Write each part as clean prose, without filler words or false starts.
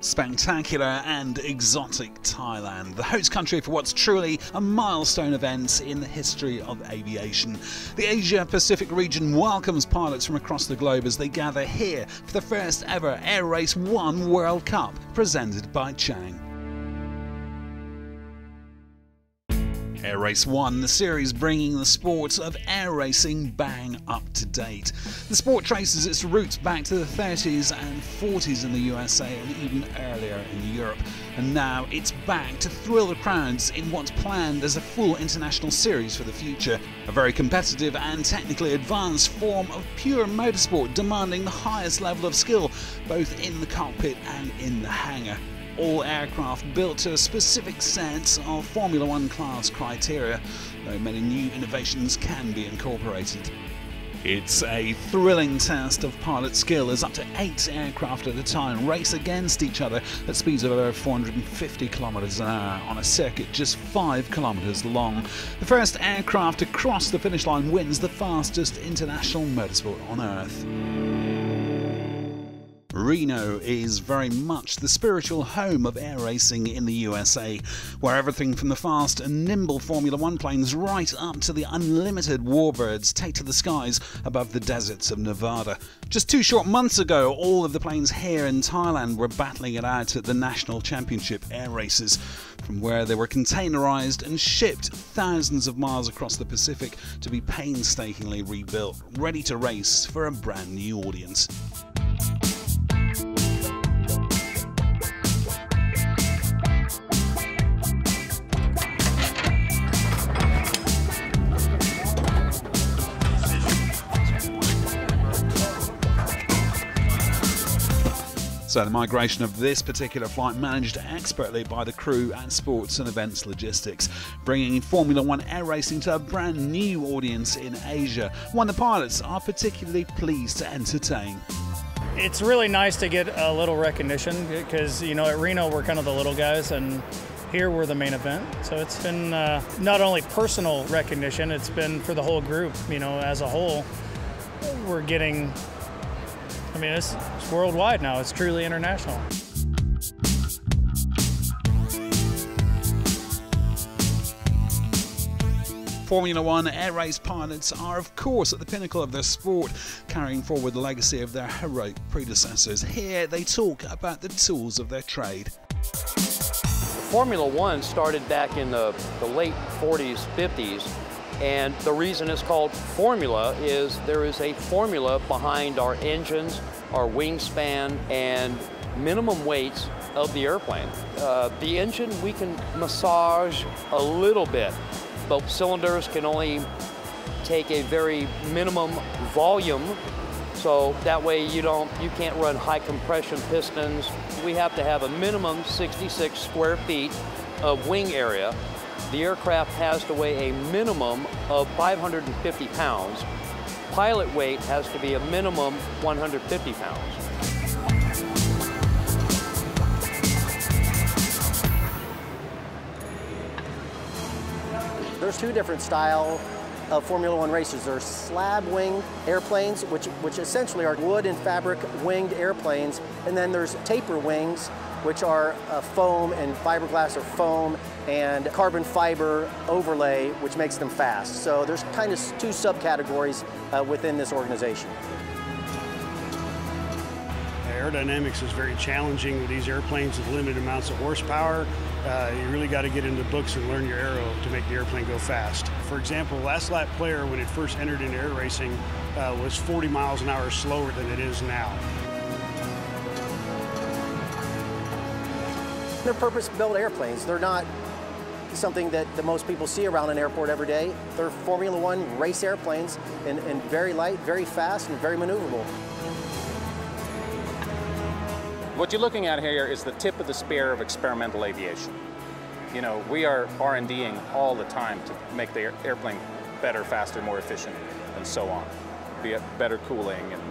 Spectacular and exotic Thailand, the host country for what's truly a milestone event in the history of aviation. The Asia-Pacific region welcomes pilots from across the globe as they gather here for the first ever Air Race 1 World Cup, presented by Chang. Air Race 1, the series bringing the sport of air racing bang up to date. The sport traces its roots back to the 30s and 40s in the USA and even earlier in Europe. And now it's back to thrill the crowds in what's planned as a full international series for the future. A very competitive and technically advanced form of pure motorsport demanding the highest level of skill, both in the cockpit and in the hangar. All aircraft built to a specific set of Formula One class criteria, though many new innovations can be incorporated. It's a thrilling test of pilot skill as up to 8 aircraft at a time race against each other at speeds of over 450 km an hour on a circuit just 5 km long. The first aircraft to cross the finish line wins the fastest international motorsport on Earth. Reno is very much the spiritual home of air racing in the USA, where everything from the fast and nimble Formula One planes right up to the unlimited warbirds take to the skies above the deserts of Nevada. Just 2 short months ago, all of the planes here in Thailand were battling it out at the National Championship air races, from where they were containerized and shipped thousands of miles across the Pacific to be painstakingly rebuilt, ready to race for a brand new audience. So the migration of this particular flight managed expertly by the crew at Sports and Events Logistics, bringing Formula One air racing to a brand new audience in Asia, one the pilots are particularly pleased to entertain. It's really nice to get a little recognition because, you know, at Reno we're kind of the little guys and here we're the main event. So it's been not only personal recognition, it's been for the whole group, you know, as a whole. We're getting, I mean, it's worldwide now. It's truly international. Formula One air race pilots are, of course, at the pinnacle of their sport, carrying forward the legacy of their heroic predecessors. Here they talk about the tools of their trade. Formula One started back in the late 40s, 50s. And the reason it's called formula is there is a formula behind our engines, our wingspan, and minimum weights of the airplane. The engine we can massage a little bit, but cylinders can only take a very minimum volume, so that way you can't run high compression pistons. We have to have a minimum 66 square feet of wing area. The aircraft has to weigh a minimum of 550 pounds. Pilot weight has to be a minimum 150 pounds. There's 2 different styles of Formula One races. There's slab-winged airplanes, which essentially are wood and fabric winged airplanes, and then there's taper wings, which are foam and fiberglass or foam and carbon fiber overlay, which makes them fast. So there's kind of 2 subcategories within this organization. Aerodynamics is very challenging with these airplanes with limited amounts of horsepower. You really got to get into books and learn your aero to make the airplane go fast. For example, last lap player, when it first entered into air racing, was 40 miles an hour slower than it is now. They're purpose-built airplanes. They're not something that most people see around an airport every day. They're Formula One race airplanes and very light, very fast, and very maneuverable. What you're looking at here is the tip of the spear of experimental aviation. You know, we are R&Ding all the time to make the airplane better, faster, more efficient, and so on. Be it better cooling and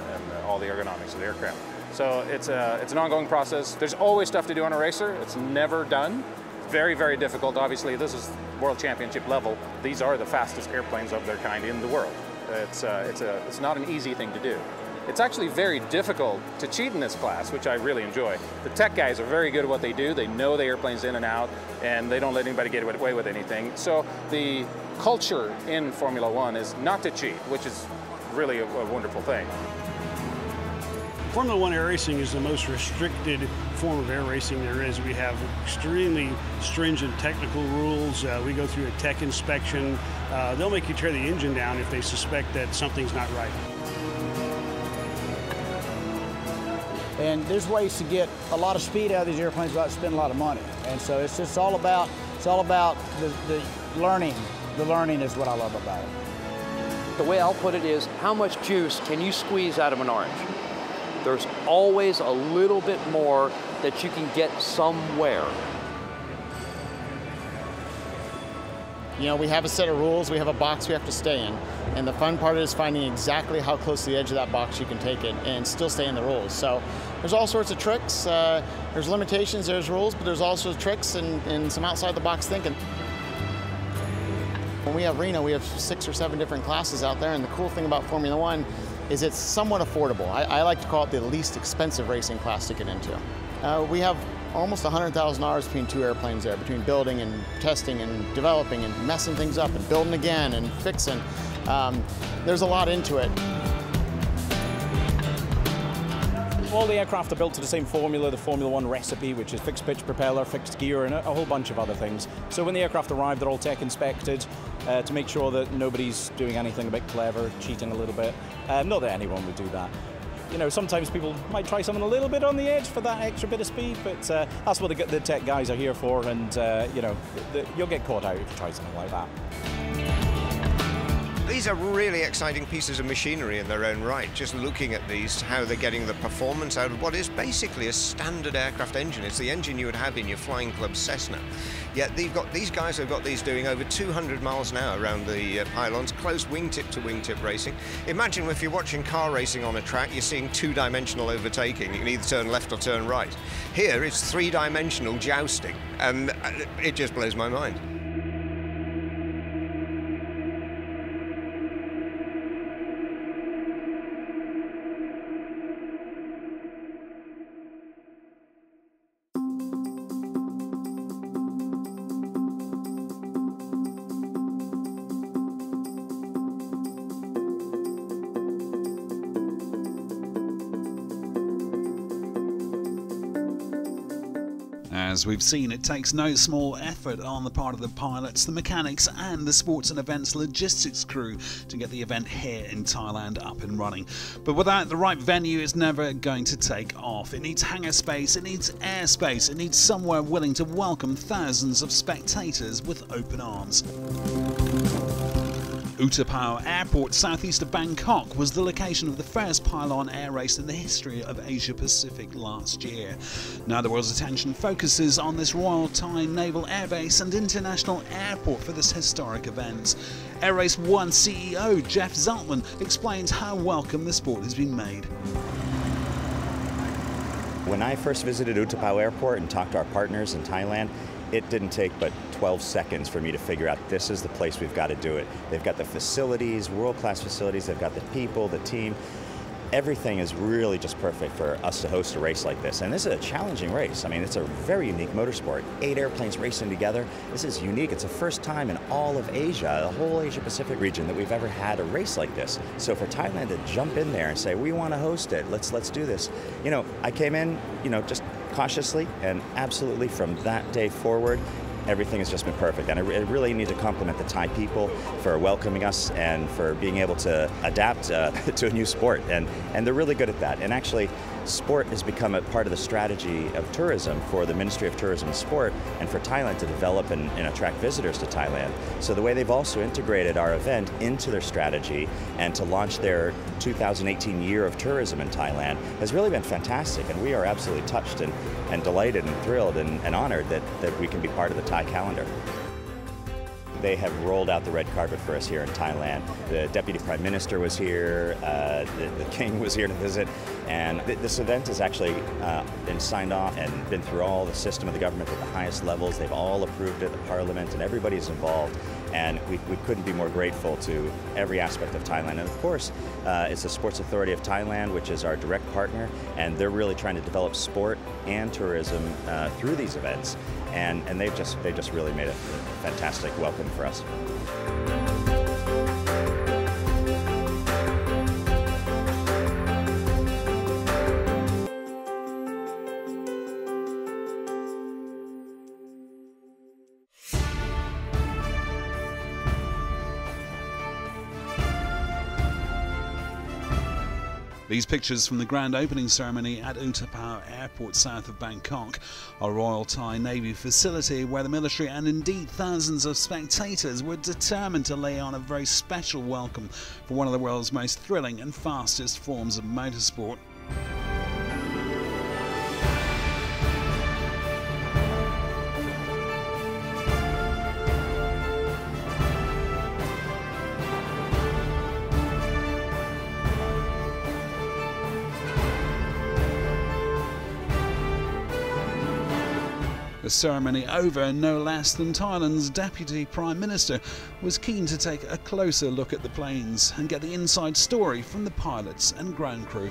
all the ergonomics of the aircraft. So it's an ongoing process. There's always stuff to do on a racer. It's never done. Very, very difficult. Obviously, this is World Championship level. These are the fastest airplanes of their kind in the world. It's not an easy thing to do. It's actually very difficult to cheat in this class, which I really enjoy. The tech guys are very good at what they do. They know the airplane's in and out, and they don't let anybody get away with anything. So the culture in Formula One is not to cheat, which is really a wonderful thing. Formula One air racing is the most restricted form of air racing there is. We have extremely stringent technical rules. We go through a tech inspection. They'll make you tear the engine down if they suspect that something's not right. And there's ways to get a lot of speed out of these airplanes without spending a lot of money. And so it's just all about the learning. The learning is what I love about it. The way I'll put it is, how much juice can you squeeze out of an orange? There's always a little bit more that you can get somewhere. You know, we have a set of rules, we have a box we have to stay in. And the fun part is finding exactly how close to the edge of that box you can take it and still stay in the rules. So there's all sorts of tricks. There's limitations, there's rules, but there's also tricks and some outside the box thinking. When we have Reno, we have 6 or 7 different classes out there, and the cool thing about Formula One is it's somewhat affordable. I like to call it the least expensive racing class to get into. We have almost $100,000 between 2 airplanes there, between building and testing and developing and messing things up and building again and fixing. There's a lot into it. All the aircraft are built to the same formula, the Formula One recipe, which is fixed pitch propeller, fixed gear, and a whole bunch of other things. So when the aircraft arrive, they're all tech inspected to make sure that nobody's doing anything a bit clever, cheating a little bit. Not that anyone would do that. You know, sometimes people might try something a little bit on the edge for that extra bit of speed, but that's what the tech guys are here for, and you know, you'll get caught out if you try something like that. These are really exciting pieces of machinery in their own right. Just looking at these, how they're getting the performance out of what is basically a standard aircraft engine. It's the engine you would have in your Flying Club Cessna. Yet these guys have got these doing over 200 miles an hour around the pylons, close wingtip to wingtip racing. Imagine if you're watching car racing on a track, you're seeing 2-dimensional overtaking. You can either turn left or turn right. Here it's 3-dimensional jousting, and it just blows my mind. As we've seen, it takes no small effort on the part of the pilots, the mechanics and the sports and events logistics crew to get the event here in Thailand up and running. But without the right venue, it's never going to take off. It needs hangar space, it needs airspace, it needs somewhere willing to welcome thousands of spectators with open arms. Utapao Airport, southeast of Bangkok, was the location of the first pylon air race in the history of Asia Pacific last year. Now the world's attention focuses on this Royal Thai Naval Air Base and International Airport for this historic event. Air Race 1 CEO Jeff Zeltman explains how welcome the sport has been made. When I first visited Utapao Airport and talked to our partners in Thailand, it didn't take but 12 seconds for me to figure out this is the place we've got to do it. They've got the facilities, world-class facilities, they've got the people, the team. Everything is really just perfect for us to host a race like this. And this is a challenging race. I mean, it's a very unique motorsport. 8 airplanes racing together. This is unique. It's the first time in all of Asia, the whole Asia Pacific region, that we've ever had a race like this. So for Thailand to jump in there and say, we want to host it, let's do this. You know, I came in, you know, just cautiously, and absolutely from that day forward, everything has just been perfect. And I really need to compliment the Thai people for welcoming us and for being able to adapt to a new sport. And they're really good at that. And actually, sport has become a part of the strategy of tourism for the Ministry of Tourism and Sport and for Thailand to develop and attract visitors to Thailand. So the way they've also integrated our event into their strategy and to launch their 2018 Year of Tourism in Thailand has really been fantastic. And we are absolutely touched and delighted and thrilled and honored that we can be part of the Thai calendar. They have rolled out the red carpet for us here in Thailand. The Deputy Prime Minister was here, the King was here to visit, and this event has actually been signed off and been through all the system of the government at the highest levels. They've all approved it, the Parliament, and everybody's involved. And we couldn't be more grateful to every aspect of Thailand. And of course, it's the Sports Authority of Thailand, which is our direct partner, and they're really trying to develop sport and tourism through these events. And they've just really made a fantastic welcome for us. These pictures from the grand opening ceremony at Utapao Airport south of Bangkok, a Royal Thai Navy facility where the military and indeed thousands of spectators were determined to lay on a very special welcome for one of the world's most thrilling and fastest forms of motorsport. The ceremony over, no less than Thailand's Deputy Prime Minister was keen to take a closer look at the planes and get the inside story from the pilots and ground crew.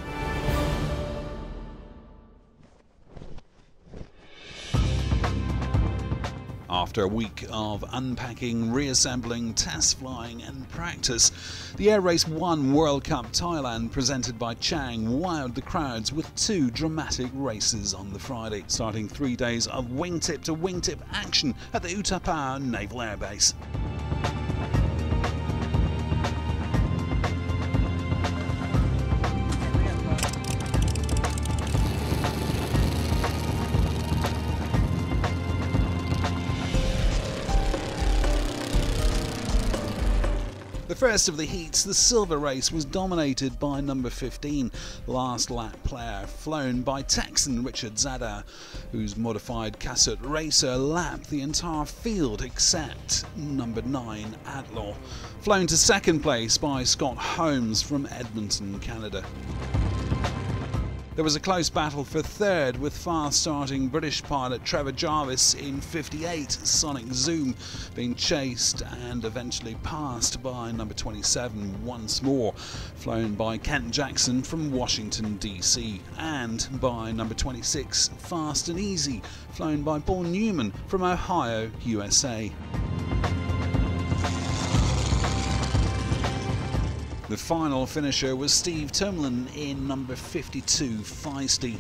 After a week of unpacking, reassembling, test flying and practice, the Air Race 1 World Cup Thailand presented by Chang wowed the crowds with two dramatic races on the Friday, starting 3 days of wingtip to wingtip action at the Utapao Naval Air Base. The first of the heats, the silver race, was dominated by number 15, last lap player, flown by Texan Richard Zada, whose modified Cassette Racer lapped the entire field except number 9, Atlaw, flown to second place by Scott Holmes from Edmonton, Canada. There was a close battle for third, with fast-starting British pilot Trevor Jarvis in 58, Sonic Zoom, being chased and eventually passed by number 27, Once More, flown by Kent Jackson from Washington, D.C., and by number 26, Fast and Easy, flown by Paul Newman from Ohio, USA. The final finisher was Steve Tumlin in number 52, Feisty,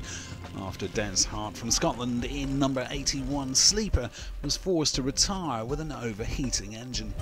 after Des Hart from Scotland in number 81, Sleeper, was forced to retire with an overheating engine.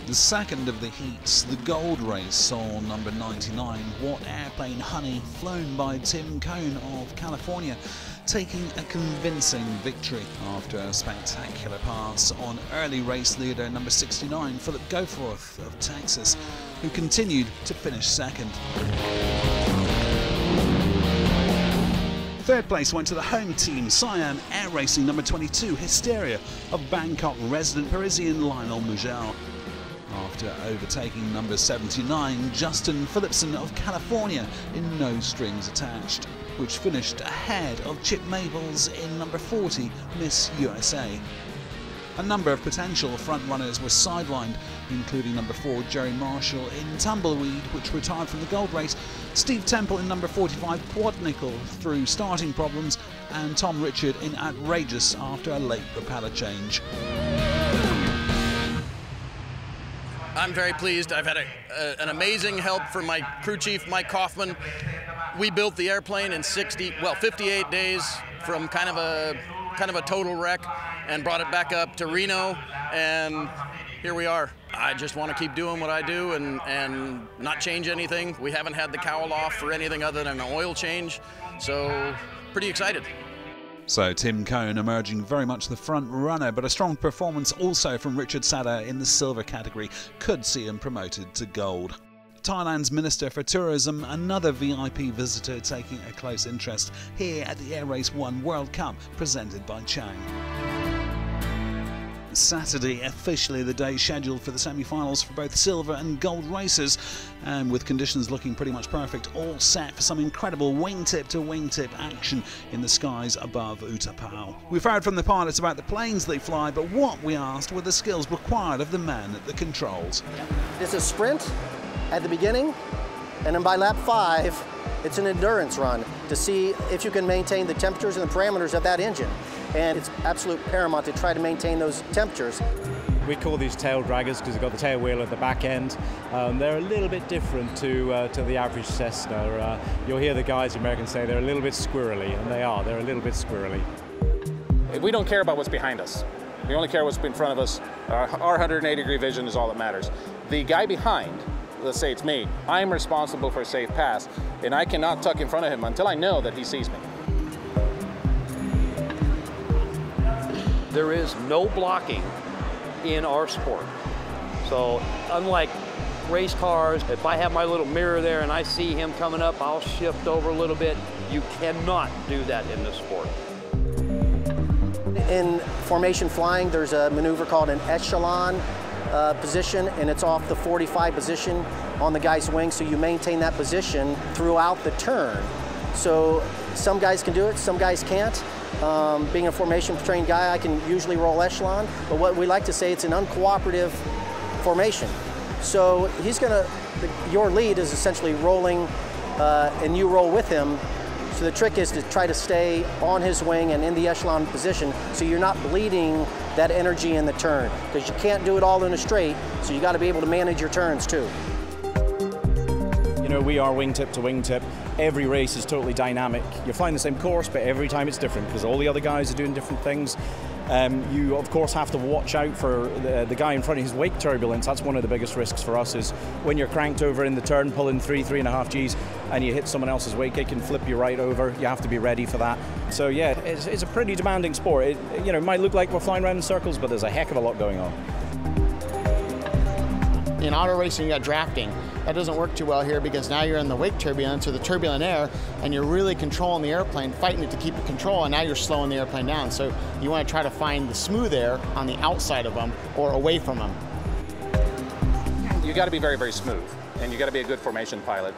The second of the heats, the gold race, saw number 99, What Airplane Honey, flown by Tim Cone of California, taking a convincing victory after a spectacular pass on early race leader number 69, Philip Goforth of Texas, who continued to finish second. Third place went to the home team, Cyan Air Racing number 22, Hysteria of Bangkok resident Parisian Lionel Mugel, after overtaking number 79, Justin Phillipson of California in No Strings Attached, which finished ahead of Chip Maples in number 40, Miss USA. A number of potential frontrunners were sidelined, including number 4, Jerry Marshall in Tumbleweed, which retired from the gold race, Steve Temple in number 45, Quad Nickel, through starting problems, and Tom Richard in Outrageous after a late propeller change. I'm very pleased. I've had an amazing help from my crew chief, Mike Kaufman. We built the airplane in 58 days from kind of a total wreck, and brought it back up to Reno, and here we are. I just want to keep doing what I do and not change anything. We haven't had the cowl off for anything other than an oil change, so pretty excited. So Tim Cone emerging very much the front runner, but a strong performance also from Richard Sada in the silver category could see him promoted to gold. Thailand's Minister for Tourism, another VIP visitor taking a close interest here at the Air Race 1 World Cup presented by Chang. Saturday, officially the day scheduled for the semi-finals for both silver and gold races, and with conditions looking pretty much perfect, all set for some incredible wingtip to wingtip action in the skies above Utapao. We've heard from the pilots about the planes they fly, but what we asked were the skills required of the man at the controls. It's a sprint at the beginning, and then by lap 5, it's an endurance run to see if you can maintain the temperatures and the parameters of that engine. And it's absolute paramount to try to maintain those temperatures. We call these tail draggers because they've got the tail wheel at the back end. They're a little bit different to the average Cessna. You'll hear the guys, Americans, say they're a little bit squirrely, and they are. They're a little bit squirrely. We don't care about what's behind us. We only care what's in front of us. Our 180-degree vision is all that matters. The guy behind, let's say it's me, I'm responsible for a safe pass, and I cannot tuck in front of him until I know that he sees me. There is no blocking in our sport. So unlike race cars, if I have my little mirror there and I see him coming up, I'll shift over a little bit. You cannot do that in this sport. In formation flying, there's a maneuver called an echelon position, and it's off the 45 position on the guy's wing, so you maintain that position throughout the turn. So some guys can do it, some guys can't. Being a formation trained guy, I can usually roll echelon, but what we like to say, it's an uncooperative formation. So he's gonna, your lead is essentially rolling and you roll with him. So the trick is to try to stay on his wing and in the echelon position so you're not bleeding that energy in the turn, because you can't do it all in a straight, so you gotta be able to manage your turns too. You know, we are wingtip to wingtip. Every race is totally dynamic. You're flying the same course, but every time it's different because all the other guys are doing different things. You, of course, have to watch out for the guy in front of his wake turbulence. That's one of the biggest risks for us, is when you're cranked over in the turn, pulling 3.5 Gs, and you hit someone else's wake, it can flip you right over. You have to be ready for that. So yeah, it's a pretty demanding sport. It might look like we're flying around in circles, but there's a heck of a lot going on. In auto racing, you got drafting. That doesn't work too well here because now you're in the wake turbulence or the turbulent air, and you're really controlling the airplane, fighting it to keep it control, and now you're slowing the airplane down. So you want to try to find the smooth air on the outside of them or away from them. You got to be very, very smooth, and you got to be a good formation pilot.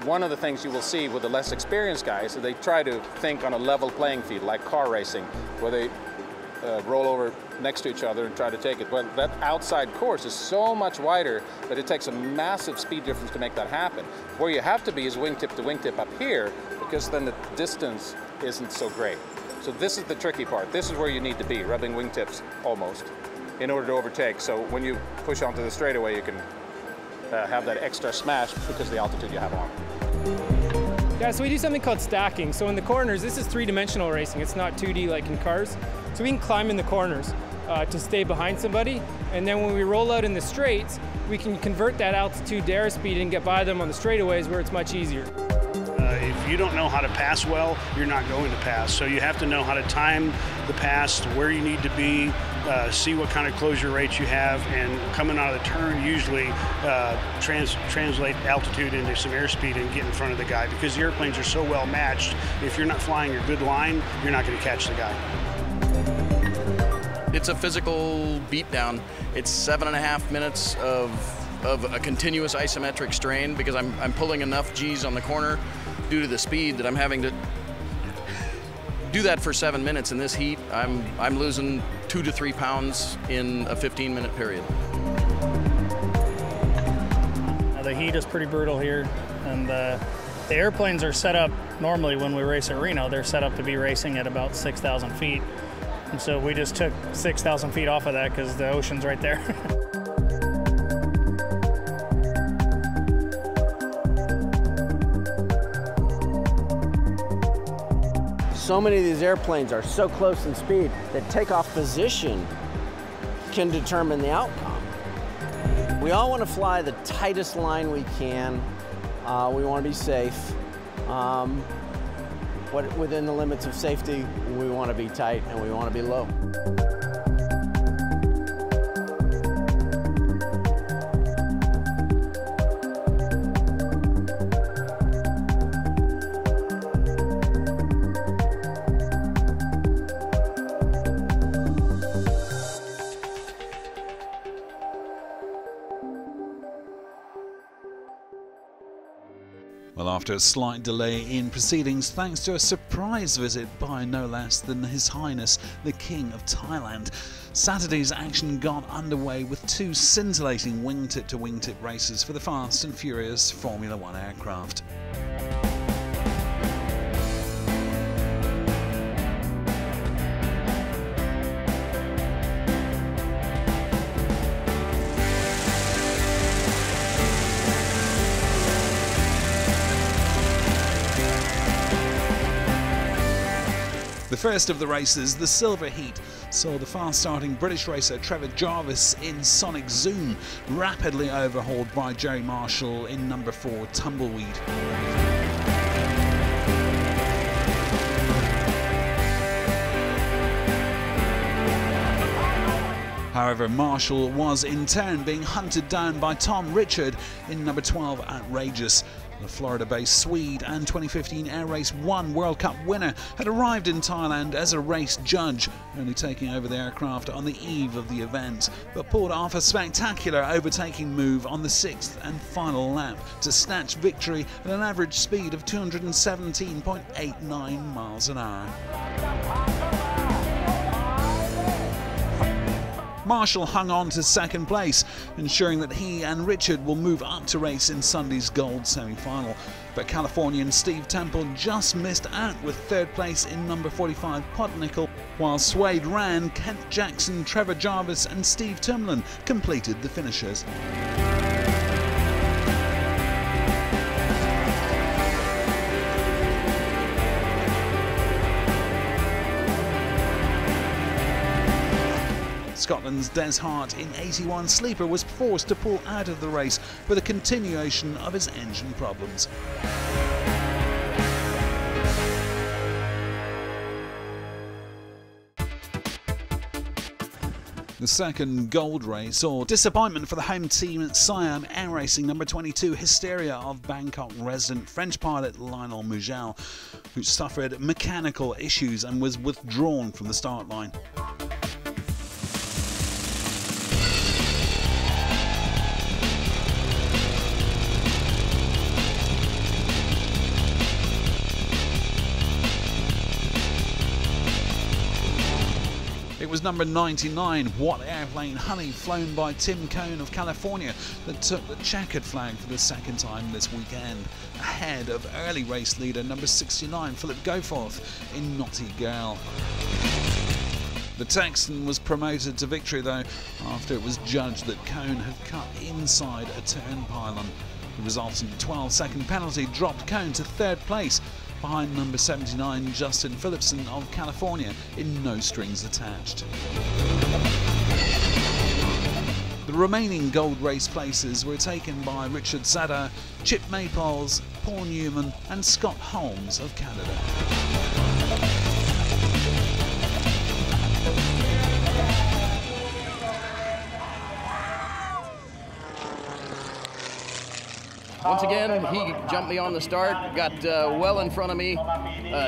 One of the things you will see with the less experienced guys is they try to think on a level playing field, like car racing, where they roll over next to each other and try to take it. Well, that outside course is so much wider that it takes a massive speed difference to make that happen. Where you have to be is wingtip to wingtip up here, because then the distance isn't so great. So this is the tricky part. This is where you need to be, rubbing wingtips almost, in order to overtake. So when you push onto the straightaway, you can have that extra smash because of the altitude you have on. Yeah, so we do something called stacking. So in the corners, this is three-dimensional racing. It's not 2D like in cars. So we can climb in the corners to stay behind somebody. And then when we roll out in the straights, we can convert that altitude to airspeed and get by them on the straightaways where it's much easier. If you don't know how to pass well, you're not going to pass. So you have to know how to time the pass to where you need to be, see what kind of closure rates you have, and coming out of the turn, usually translate altitude into some airspeed and get in front of the guy, because the airplanes are so well matched. If you're not flying a good line, you're not going to catch the guy. It's a physical beatdown. It's 7.5 minutes of a continuous isometric strain because I'm pulling enough G's on the corner due to the speed that I'm having to do that for 7 minutes in this heat. I'm losing 2 to 3 pounds in a 15-minute period. The heat is pretty brutal here, and the airplanes are set up normally when we race at Reno. They're set up to be racing at about 6,000 feet, and so we just took 6,000 feet off of that because the ocean's right there. So many of these airplanes are so close in speed that takeoff position can determine the outcome. We all want to fly the tightest line we can. We want to be safe. Within the limits of safety, we want to be tight and we want to be low. Well, after a slight delay in proceedings thanks to a surprise visit by no less than His Highness the King of Thailand, Saturday's action got underway with two scintillating wingtip-to-wingtip races for the fast and furious Formula One aircraft. The first of the races, the Silver Heat, saw the fast-starting British racer Trevor Jarvis in Sonic Zoom rapidly overhauled by Jerry Marshall in number 4 Tumbleweed. However, Marshall was in turn being hunted down by Tom Richard in number 12 Outrageous. The Florida-based Swede and 2015 Air Race 1 World Cup winner had arrived in Thailand as a race judge, only taking over the aircraft on the eve of the event, but pulled off a spectacular overtaking move on the 6th and final lap to snatch victory at an average speed of 217.89 miles an hour. Marshall hung on to second place, ensuring that he and Richard will move up to race in Sunday's gold semi-final. But Californian Steve Temple just missed out with third place in number 45 Potnickel, while Suede Rand, Kent Jackson, Trevor Jarvis and Steve Tumlin completed the finishers. Scotland's Des Hart in 81 Sleeper was forced to pull out of the race with a continuation of his engine problems. The second gold race saw disappointment for the home team at Siam Air Racing number 22 Hysteria of Bangkok resident French pilot Lionel Mugel, who suffered mechanical issues and was withdrawn from the start line. It was number 99, What Airplane Honey, flown by Tim Cohn of California, that took the checkered flag for the second time this weekend, ahead of early race leader number 69, Philip Goforth in Naughty Girl. The Texan was promoted to victory though, after it was judged that Cohn had cut inside a turn pylon. The resultant 12-second penalty dropped Cohn to third place, behind number 79 Justin Phillipson of California in No Strings Attached. The remaining gold race places were taken by Richard Zadar, Chip Maypoles, Paul Newman and Scott Holmes of Canada. Once again, he jumped me on the start, got well in front of me.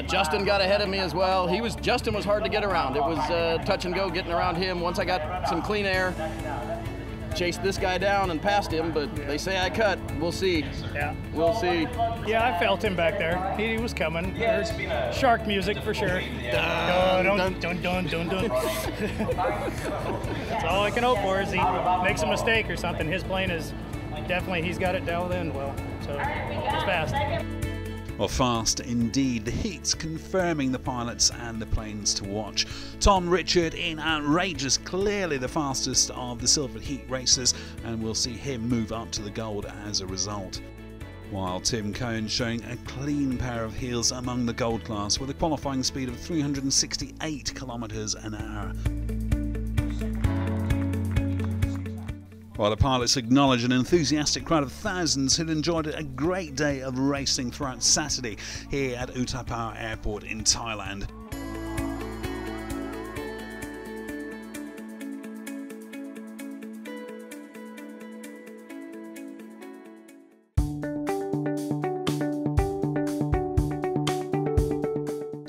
Justin got ahead of me as well. Justin was hard to get around. It was touch and go getting around him. Once I got some clean air, chased this guy down and passed him, but they say I cut. We'll see. Yeah. We'll see. Yeah, I felt him back there. He was coming. There's shark music for sure. Dun, dun, dun, dun, dun, dun. That's all I can hope for is he makes a mistake or something. His plane is definitely, he's got it dialed in well, so it's fast. Well, fast indeed. The heats confirming the pilots and the planes to watch. Tom Richard in Outrageous, clearly the fastest of the Silver Heat racers, and we'll see him move up to the gold as a result. While Tim Cohn showing a clean pair of heels among the gold class with a qualifying speed of 368 kilometers an hour. While the pilots acknowledge an enthusiastic crowd of thousands who'd enjoyed a great day of racing throughout Saturday here at Utapao Airport in Thailand.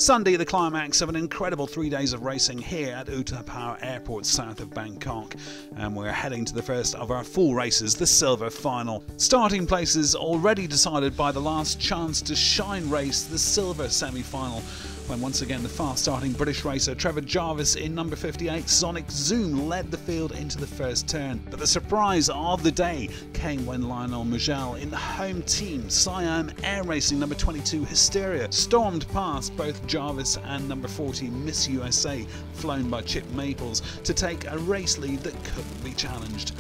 Sunday, the climax of an incredible 3 days of racing here at Utapao Airport, south of Bangkok. And we're heading to the first of our full races, the Silver Final. Starting places already decided by the last chance to shine race, the Silver semi-final, when once again the fast-starting British racer Trevor Jarvis in number 58 Sonic Zoom led the field into the first turn. But the surprise of the day came when Lionel Mugel in the home team Siam Air Racing number 22 Hysteria stormed past both Jarvis and number 40 Miss USA, flown by Chip Maples, to take a race lead that couldn't be challenged.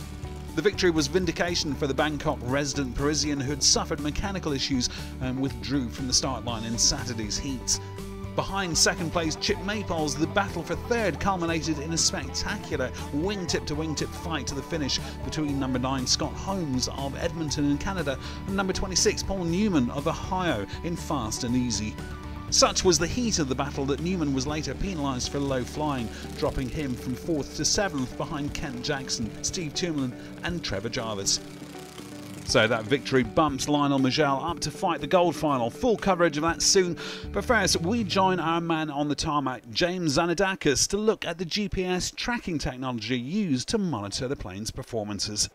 The victory was vindication for the Bangkok resident Parisian who had suffered mechanical issues and withdrew from the start line in Saturday's heats. Behind second place Chip Maples, the battle for third culminated in a spectacular wingtip-to-wingtip fight to the finish between number 9 Scott Holmes of Edmonton in Canada and number 26 Paul Newman of Ohio in Fast and Easy. Such was the heat of the battle that Newman was later penalised for low flying, dropping him from 4th to 7th behind Kent Jackson, Steve Toomlin and Trevor Jarvis. So that victory bumps Lionel Mugel up to fight the gold final. Full coverage of that soon. But first, we join our man on the tarmac, James Zanadakis, to look at the GPS tracking technology used to monitor the plane's performances.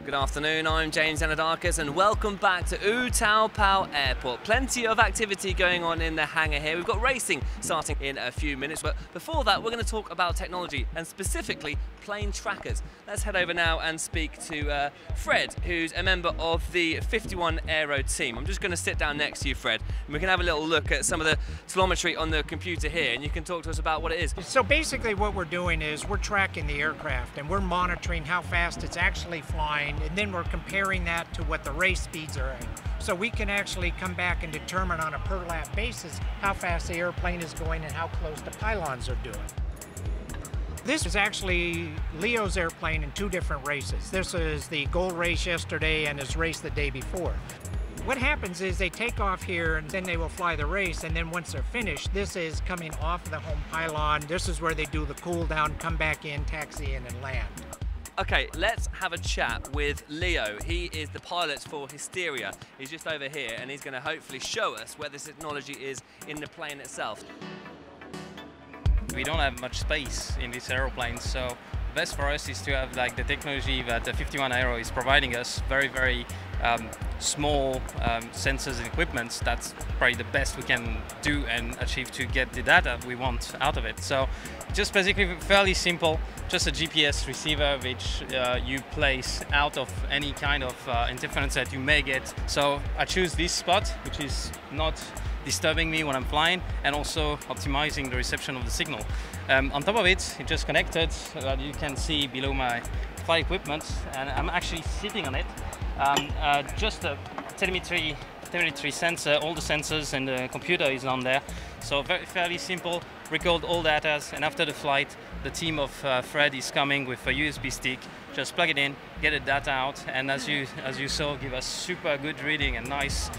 Good afternoon, I'm James Zanadakis and welcome back to Utapao Airport. Plenty of activity going on in the hangar here. We've got racing starting in a few minutes, but before that we're going to talk about technology and specifically plane trackers. Let's head over now and speak to Fred, who's a member of the 51 Aero team. I'm just going to sit down next to you, Fred, and we can have a little look at some of the telemetry on the computer here and you can talk to us about what it is. So basically what we're doing is we're tracking the aircraft and we're monitoring how fast it's actually flying, and then we're comparing that to what the race speeds are at. So we can actually come back and determine on a per lap basis how fast the airplane is going and how close the pylons are doing. This is actually Leo's airplane in 2 different races. This is the gold race yesterday and his race the day before. What happens is they take off here and then they will fly the race, and then once they're finished, this is coming off the home pylon. This is where they do the cool down, come back in, taxi in and land. Okay, let's have a chat with Leo. He is the pilot for Hysteria. He's just over here and he's going to hopefully show us where this technology is in the plane itself. We don't have much space in this aeroplane, so the best for us is to have like the technology that the 51 Aero is providing us, very small sensors and equipment. That's probably the best we can do and achieve to get the data we want out of it. So just basically fairly simple, just a GPS receiver which you place out of any kind of interference that you may get. So I choose this spot, which is not disturbing me when I'm flying, and also optimizing the reception of the signal. On top of it, it's just connected, you can see below my flight equipment, and I'm actually sitting on it. Just a telemetry sensor, all the sensors and the computer is on there. So fairly simple, record all data, and after the flight, the team of Fred is coming with a USB stick, just plug it in, get the data out, and as you saw, give us super good reading and nice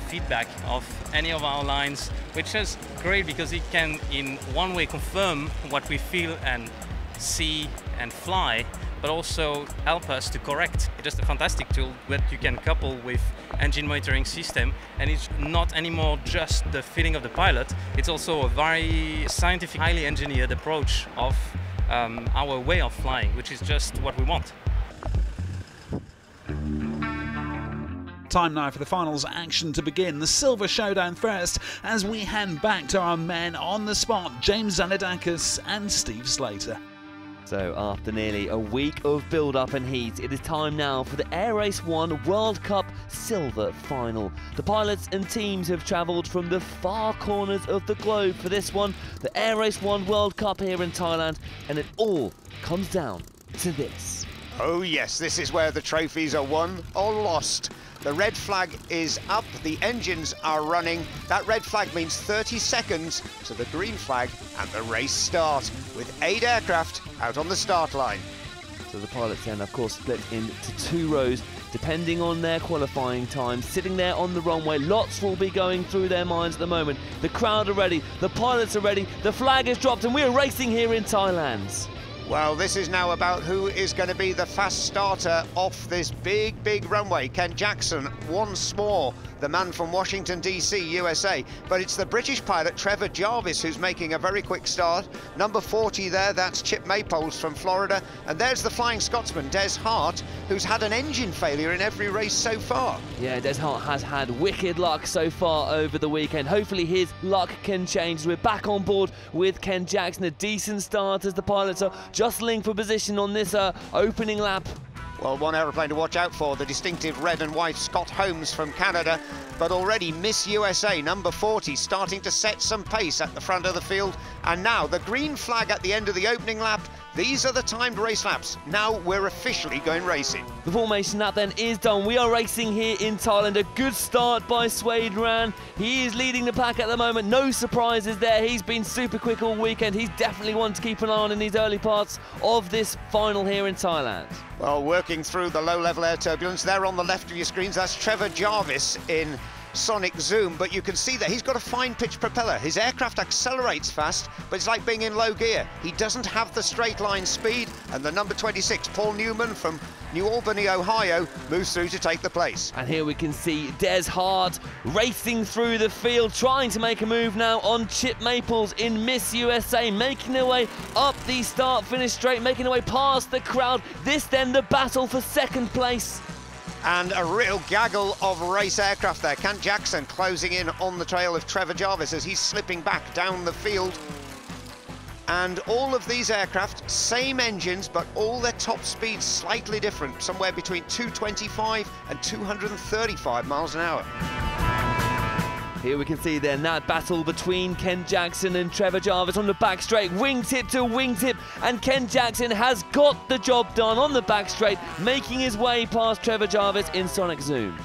feedback of any of our lines, which is great because it can in one way confirm what we feel and see and fly, but also help us to correct. It's just a fantastic tool that you can couple with engine monitoring system, and it's not anymore just the feeling of the pilot, it's also a very scientific, highly engineered approach of our way of flying, which is just what we want. Time now for the finals action to begin. The Silver Showdown first, as we hand back to our men on the spot, James Zanadakis and Steve Slater. So after nearly a week of build-up and heat, it is time now for the Air Race 1 World Cup Silver Final. The pilots and teams have travelled from the far corners of the globe for this one, the Air Race 1 World Cup here in Thailand, and it all comes down to this. Oh yes, this is where the trophies are won or lost. The red flag is up, the engines are running. That red flag means 30 seconds to the green flag and the race start, with 8 aircraft out on the start line. So the pilots then, of course, split into 2 rows, depending on their qualifying time, sitting there on the runway. Lots will be going through their minds at the moment. The crowd are ready, the pilots are ready, the flag is dropped, and we're racing here in Thailand. Well, this is now about who is going to be the fast starter off this big, big runway. Ken Jackson, once more, the man from Washington, D.C., USA. But it's the British pilot, Trevor Jarvis, who's making a very quick start. Number 40 there, that's Chip Maples from Florida. And there's the Flying Scotsman, Des Hart, who's had an engine failure in every race so far. Yeah, Des Hart has had wicked luck so far over the weekend. Hopefully his luck can change. We're back on board with Ken Jackson. A decent start as the pilots are jostling for position on this opening lap. Well, one aeroplane to watch out for, the distinctive red and white Scott Holmes from Canada. But already Miss USA, number 40, starting to set some pace at the front of the field. And now the green flag at the end of the opening lap. These are the timed race laps. Now we're officially going racing. The formation lap then is done. We are racing here in Thailand. A good start by Swade Ran. He is leading the pack at the moment. No surprises there. He's been super quick all weekend. He's definitely one to keep an eye on in these early parts of this final here in Thailand. Well, working through the low-level air turbulence, there on the left of your screens, that's Trevor Jarvis in Sonic Zoom, but you can see that he's got a fine pitch propeller. His aircraft accelerates fast, but it's like being in low gear. He doesn't have the straight line speed, and the number 26, Paul Newman from New Albany, Ohio, moves through to take the place. And here we can see Des Hart racing through the field, trying to make a move now on Chip Maples in Miss USA, making their way up the start-finish straight, making their way past the crowd. This then the battle for second place. And a real gaggle of race aircraft there. Ken Jackson closing in on the trail of Trevor Jarvis as he's slipping back down the field. And all of these aircraft, same engines, but all their top speeds slightly different, somewhere between 225 and 235 miles an hour. Here we can see then that battle between Ken Jackson and Trevor Jarvis on the back straight, wingtip to wingtip, and Ken Jackson has got the job done on the back straight, making his way past Trevor Jarvis in Sonic Zoom.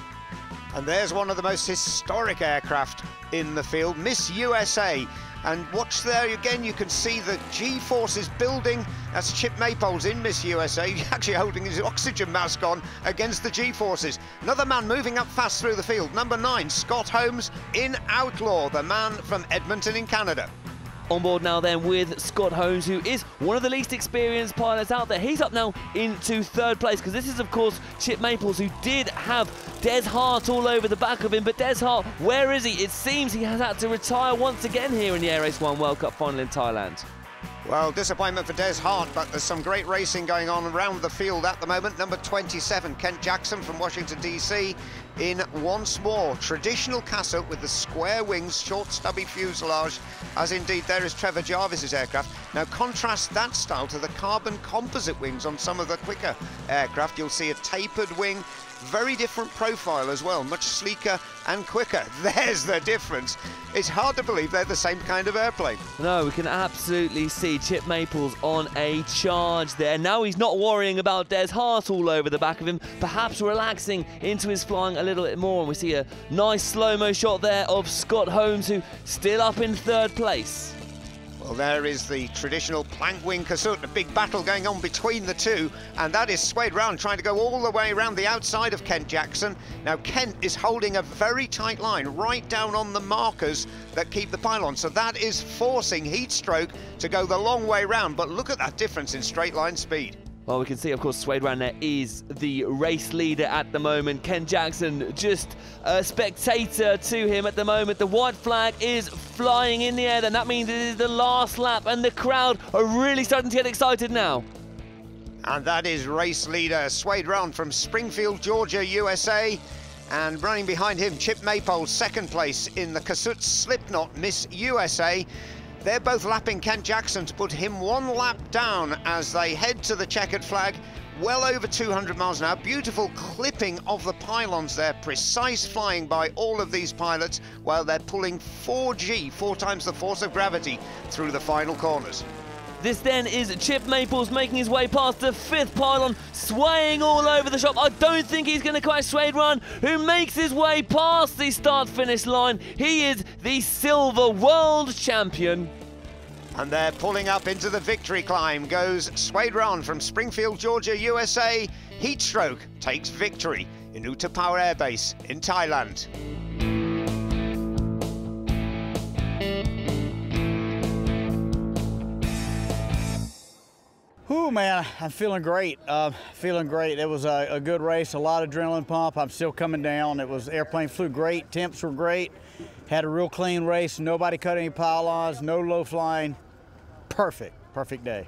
And there's one of the most historic aircraft in the field, Miss USA. And watch there again, you can see the G-forces building. That's Chip Maples in Miss USA, actually holding his oxygen mask on against the G-forces. Another man moving up fast through the field, number 9, Scott Holmes in Outlaw, the man from Edmonton in Canada. On board now then with Scott Holmes, who is one of the least experienced pilots out there. He's up now into third place, because this is, of course, Chip Maples, who did have Des Hart all over the back of him. But Des Hart, where is he? It seems he has had to retire once again here in the Air Race 1 World Cup final in Thailand. Well, disappointment for Des Hart, but there's some great racing going on around the field at the moment. Number 27, Kent Jackson from Washington, D.C. in once more traditional Castle with the square wings, short stubby fuselage, as indeed there is Trevor Jarvis's aircraft. Now contrast that style to the carbon composite wings on some of the quicker aircraft. You'll see a tapered wing, very different profile as well, much sleeker and quicker. There's the difference. It's hard to believe they're the same kind of airplane. No, we can absolutely see Chip Maples on a charge there. Now he's not worrying about Des Hart all over the back of him, perhaps relaxing into his flying a little bit more. And we see a nice slow-mo shot there of Scott Holmes, who still up in third place. Well, there is the traditional plank wing Kasut, a big battle going on between the two, and that is Swade Ran trying to go all the way around the outside of Kent Jackson. Now Kent is holding a very tight line right down on the markers that keep the pylon, so that is forcing Heatstroke to go the long way round, but look at that difference in straight line speed. Well, we can see, of course, Swade Ran there is the race leader at the moment. Ken Jackson just a spectator to him at the moment. The white flag is flying in the air, and that means it is the last lap, and the crowd are really starting to get excited now. And that is race leader Swade Ran from Springfield, Georgia, USA. And running behind him, Chip Maples, second place in the Kasut Slipknot Miss USA. They're both lapping Kent Jackson to put him one lap down as they head to the checkered flag, well over 200 miles an hour. Beautiful clipping of the pylons there, precise flying by all of these pilots while they're pulling 4G, 4 times the force of gravity, through the final corners. This then is Chip Maples making his way past the 5th pylon, swaying all over the shop. I don't think he's going to quite Swade Ran, who makes his way past the start-finish line. He is the silver world champion. And they're pulling up into the victory climb goes Swade Ran from Springfield, Georgia, USA. Heatstroke takes victory in Utapao Air Base in Thailand. man, I'm feeling great. Feeling great. It was a good race, a lot of adrenaline pump. I'm still coming down. Airplane flew great, temps were great. Had a real clean race. Nobody cut any pylons, no low flying. Perfect day.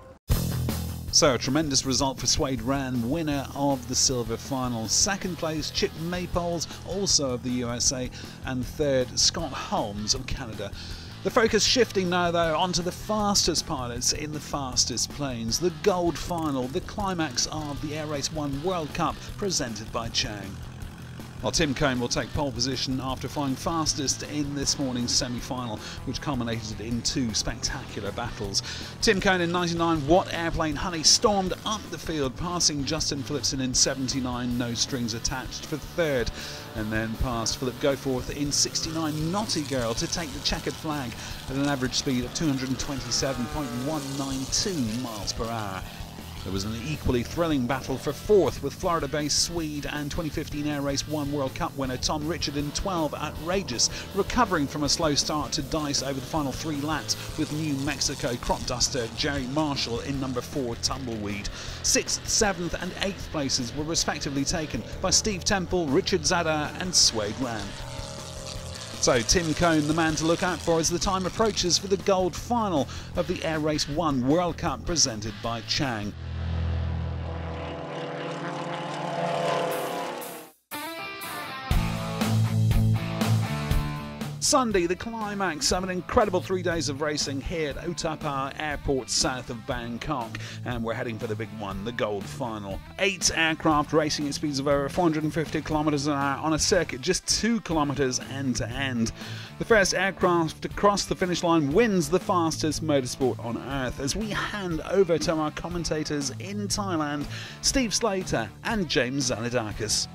So a tremendous result for Suede Ran, winner of the silver final. Second place, Chip Maypoles, also of the USA, and third, Scott Holmes of Canada. The focus shifting now, though, onto the fastest pilots in the fastest planes. The gold final, the climax of the Air Race 1 World Cup, presented by Chang. Well, Tim Cohn will take pole position after flying fastest in this morning's semi-final, which culminated in 2 spectacular battles. Tim Cohn in 99 Watt Airplane Honey stormed up the field, passing Justin Phillipson in 79 No Strings Attached for third, and then passed Philip Goforth in 69 Naughty Girl to take the checkered flag at an average speed of 227.192 miles per hour. There was an equally thrilling battle for fourth with Florida-based Swede and 2015 Air Race 1 World Cup winner Tom Richard in 12 Outrageous, recovering from a slow start to dice over the final 3 laps with New Mexico crop duster Jerry Marshall in number 4 Tumbleweed. 6th, 7th and 8th places were respectively taken by Steve Temple, Richard Zadar and Suede Ran. So Tim Cohn, the man to look out for as the time approaches for the gold final of the Air Race 1 World Cup presented by Chang. Sunday, the climax of an incredible 3 days of racing here at Utapao Airport south of Bangkok, and we're heading for the big one, the gold final. 8 aircraft racing at speeds of over 450 kilometers an hour on a circuit just 2 kilometers end to end. The first aircraft to cross the finish line wins the fastest motorsport on earth, as we hand over to our commentators in Thailand, Steve Slater and James Zanidakis.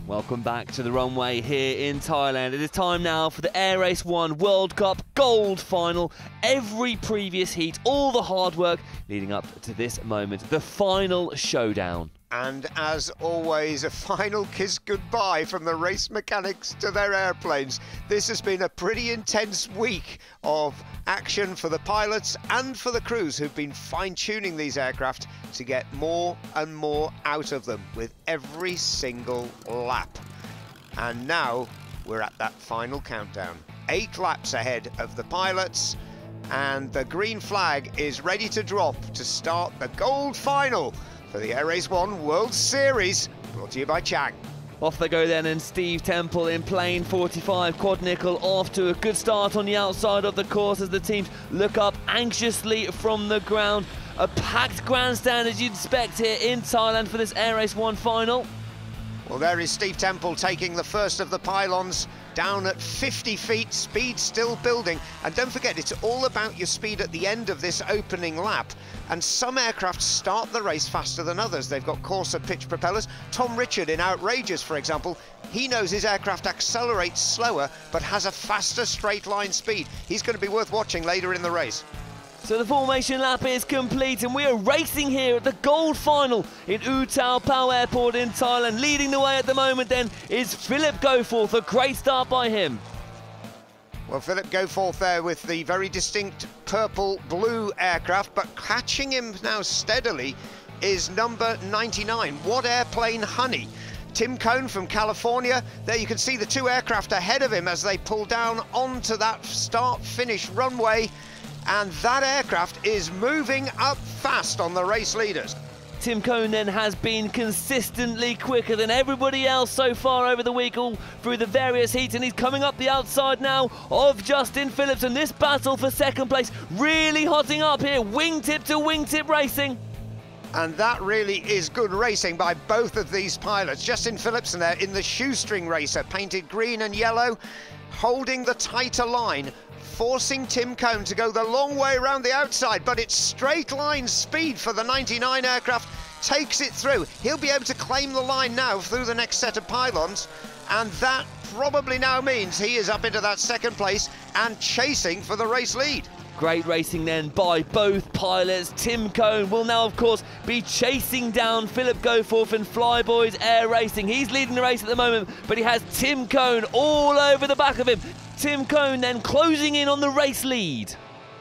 Welcome back to the runway here in Thailand. It is time now for the Air Race 1 World Cup Gold Final. Every previous heat, all the hard work leading up to this moment, the final showdown. And as always, a final kiss goodbye from the race mechanics to their airplanes. This has been a pretty intense week of action for the pilots and for the crews who've been fine-tuning these aircraft to get more and more out of them with every single lap. And now we're at that final countdown. 8 laps ahead of the pilots, and the green flag is ready to drop to start the gold final for the Air Race 1 World Series, brought to you by Chang. Off they go then, and Steve Temple in plane 45 quad nickel off to a good start on the outside of the course as the teams look up anxiously from the ground. A packed grandstand as you'd expect here in Thailand for this Air Race 1 final. Well, there is Steve Temple taking the first of the pylons down at 50 feet, speed still building. And don't forget, it's all about your speed at the end of this opening lap. And some aircraft start the race faster than others. They've got coarser pitch propellers. Tom Richard in Outrageous, for example, he knows his aircraft accelerates slower, but has a faster straight line speed. He's going to be worth watching later in the race. So the formation lap is complete, and we are racing here at the gold final in Utapao Airport in Thailand. Leading the way at the moment then is Philip Goforth. A great start by him. Well, Philip Goforth there with the very distinct purple-blue aircraft, but catching him now steadily is number 99, Watt Airplane Honey. Tim Cohn from California. There you can see the 2 aircraft ahead of him as they pull down onto that start-finish runway. And that aircraft is moving up fast on the race leaders. Tim Cohn then has been consistently quicker than everybody else so far over the week, all through the various heats, and he's coming up the outside now of Justin Phillipson. This battle for second place really hotting up here, wingtip to wingtip racing. And that really is good racing by both of these pilots. Justin Phillipson there in the shoestring racer, painted green and yellow, holding the tighter line, forcing Tim Cohn to go the long way around the outside, but it's straight line speed for the 99 aircraft, takes it through. He'll be able to claim the line now through the next set of pylons, and that probably now means he is up into that second place and chasing for the race lead. Great racing then by both pilots. Tim Cohn will now, of course, be chasing down Philip Goforth in Flyboys Air Racing. He's leading the race at the moment, but he has Tim Cohn all over the back of him. Tim Cohn then closing in on the race lead.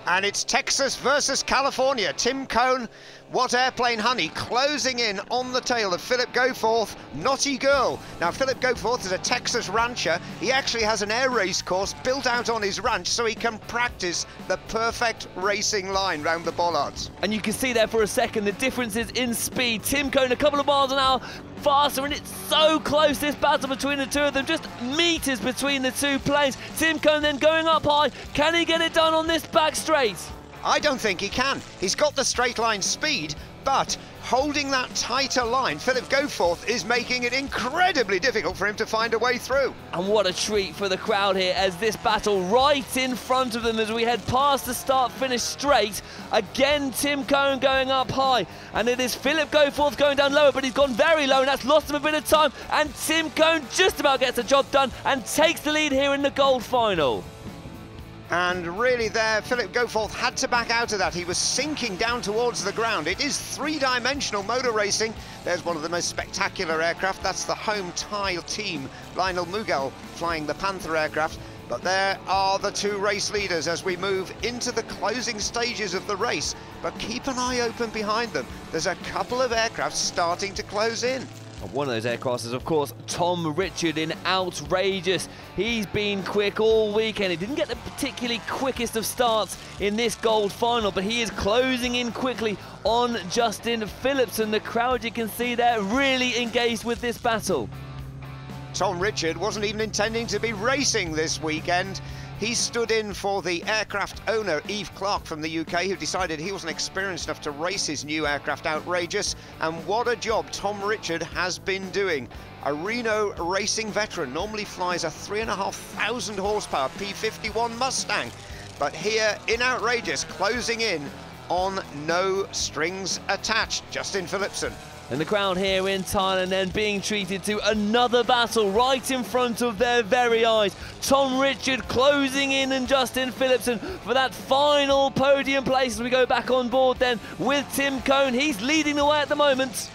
And it's Texas versus California. Tim Cohn What Airplane Honey closing in on the tail of Philip Goforth, Naughty Girl. Now, Philip Goforth is a Texas rancher. He actually has an air race course built out on his ranch so he can practice the perfect racing line round the bollards. And you can see there for a second the differences in speed. Tim Cohn a couple of miles an hour faster, and it's so close, this battle between the two of them, just meters between the two planes. Tim Cohn then going up high. Can he get it done on this back straight? I don't think he can. He's got the straight line speed, but holding that tighter line, Philip Goforth is making it incredibly difficult for him to find a way through. And what a treat for the crowd here as this battle right in front of them as we head past the start-finish straight. Again, Tim Cohn going up high, and it is Philip Goforth going down lower, but he's gone very low, and that's lost him a bit of time, and Tim Cohn just about gets the job done and takes the lead here in the gold final. And really there, Philip Goforth had to back out of that. He was sinking down towards the ground. It is three-dimensional motor racing. There's one of the most spectacular aircraft. That's the home Thai team, Lionel Mughal, flying the Panther aircraft. But there are the two race leaders as we move into the closing stages of the race. But keep an eye open behind them. There's a couple of aircraft starting to close in. One of those aircraft is, of course, Tom Richard in Outrageous. He's been quick all weekend. He didn't get the particularly quickest of starts in this gold final, but he is closing in quickly on Justin Phillipson. The crowd, you can see there, really engaged with this battle. Tom Richard wasn't even intending to be racing this weekend. He stood in for the aircraft owner, Eve Clark from the UK, who decided he wasn't experienced enough to race his new aircraft Outrageous. And what a job Tom Richard has been doing. A Reno racing veteran, normally flies a 3,500 horsepower P51 Mustang. But here in Outrageous, closing in on no strings attached, Justin Phillipson. And the crowd here in Thailand then being treated to another battle right in front of their very eyes. Tom Richard closing in and Justin Phillipson for that final podium place as we go back on board then with Tim Cohn. He's leading the way at the moment.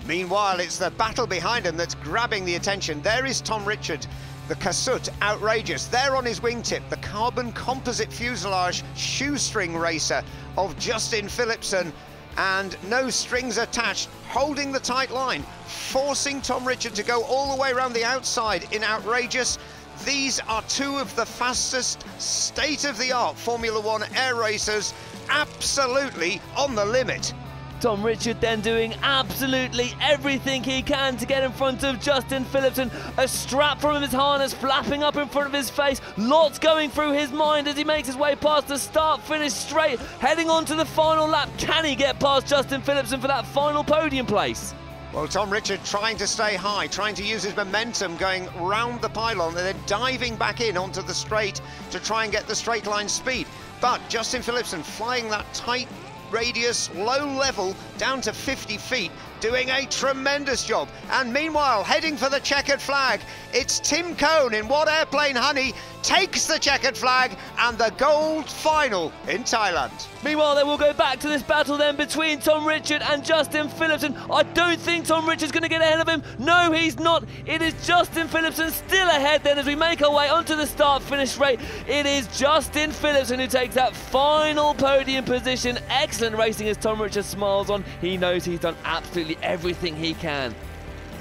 Meanwhile, it's the battle behind him that's grabbing the attention. There is Tom Richard, the Casut Outrageous. There on his wingtip, the carbon composite fuselage shoestring racer of Justin Phillipson. And no strings attached, holding the tight line, forcing Tom Richard to go all the way around the outside in Outrageous. These are two of the fastest, state-of-the-art Formula One air racers, absolutely on the limit. Tom Richard then doing absolutely everything he can to get in front of Justin Phillipson. A strap from his harness flapping up in front of his face. Lots going through his mind as he makes his way past the start-finish straight. Heading on to the final lap. Can he get past Justin Phillipson for that final podium place? Well, Tom Richard trying to stay high, trying to use his momentum going round the pylon and then diving back in onto the straight to try and get the straight line speed. But Justin Phillipson flying that tight radius, low level, down to 50 feet, doing a tremendous job. And meanwhile, heading for the checkered flag, it's Tim Cohn in What Airplane Honey, takes the checkered flag and the gold final in Thailand. Meanwhile, then we'll go back to this battle then between Tom Richard and Justin Phillipson. I don't think Tom Richard's going to get ahead of him. No, he's not. It is Justin Phillipson still ahead then as we make our way onto the start-finish straight. It is Justin Phillipson who takes that final podium position. Excellent racing as Tom Richard smiles on. He knows he's done absolutely everything he can.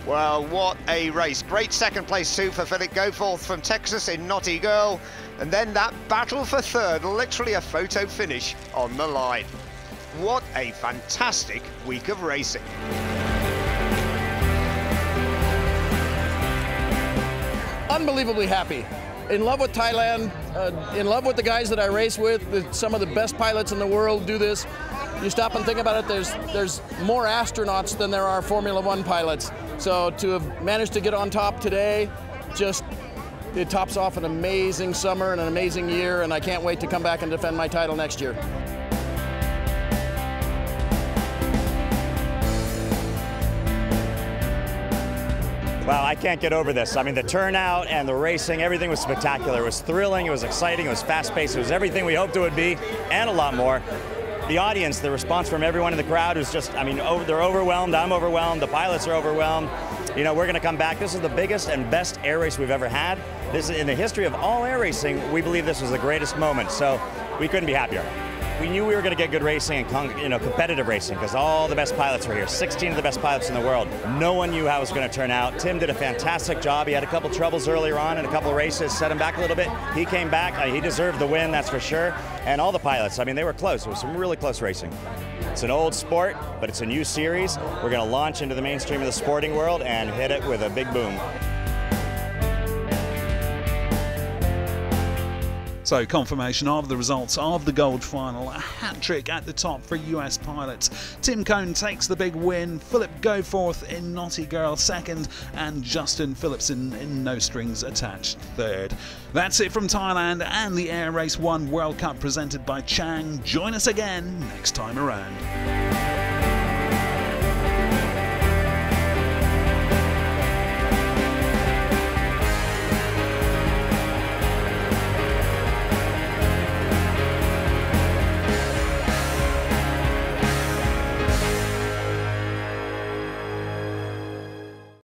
Well, what a race. Great second place too for Philip Goforth from Texas in Naughty Girl. And then that battle for third, literally a photo finish on the line. What a fantastic week of racing. Unbelievably happy. In love with Thailand, in love with the guys that I race with. Some of the best pilots in the world do this. You stop and think about it, there's more astronauts than there are Formula One pilots. So to have managed to get on top today, it tops off an amazing summer and an amazing year, and I can't wait to come back and defend my title next year. Wow, I can't get over this. I mean, the turnout and the racing, everything was spectacular. It was thrilling, it was exciting, it was fast-paced, it was everything we hoped it would be, and a lot more. The audience, the response from everyone in the crowd was just, I mean, they're overwhelmed, I'm overwhelmed, the pilots are overwhelmed. You know, we're going to come back. This is the biggest and best air race we've ever had. This is in the history of all air racing. We believe this was the greatest moment, so we couldn't be happier. We knew we were going to get good racing and competitive racing because all the best pilots were here. 16 of the best pilots in the world. No one knew how it was going to turn out. Tim did a fantastic job. He had a couple troubles earlier on in a couple of races, set him back a little bit. He came back. He deserved the win, that's for sure. And all the pilots, I mean, they were close. It was some really close racing. It's an old sport, but it's a new series. We're going to launch into the mainstream of the sporting world and hit it with a big boom. So confirmation of the results of the gold final, a hat-trick at the top for US pilots. Tim Cohn takes the big win, Philip Goforth in Naughty Girl second, and Justin Phillipson in No Strings Attached third. That's it from Thailand and the Air Race 1 World Cup presented by Chang. Join us again next time around.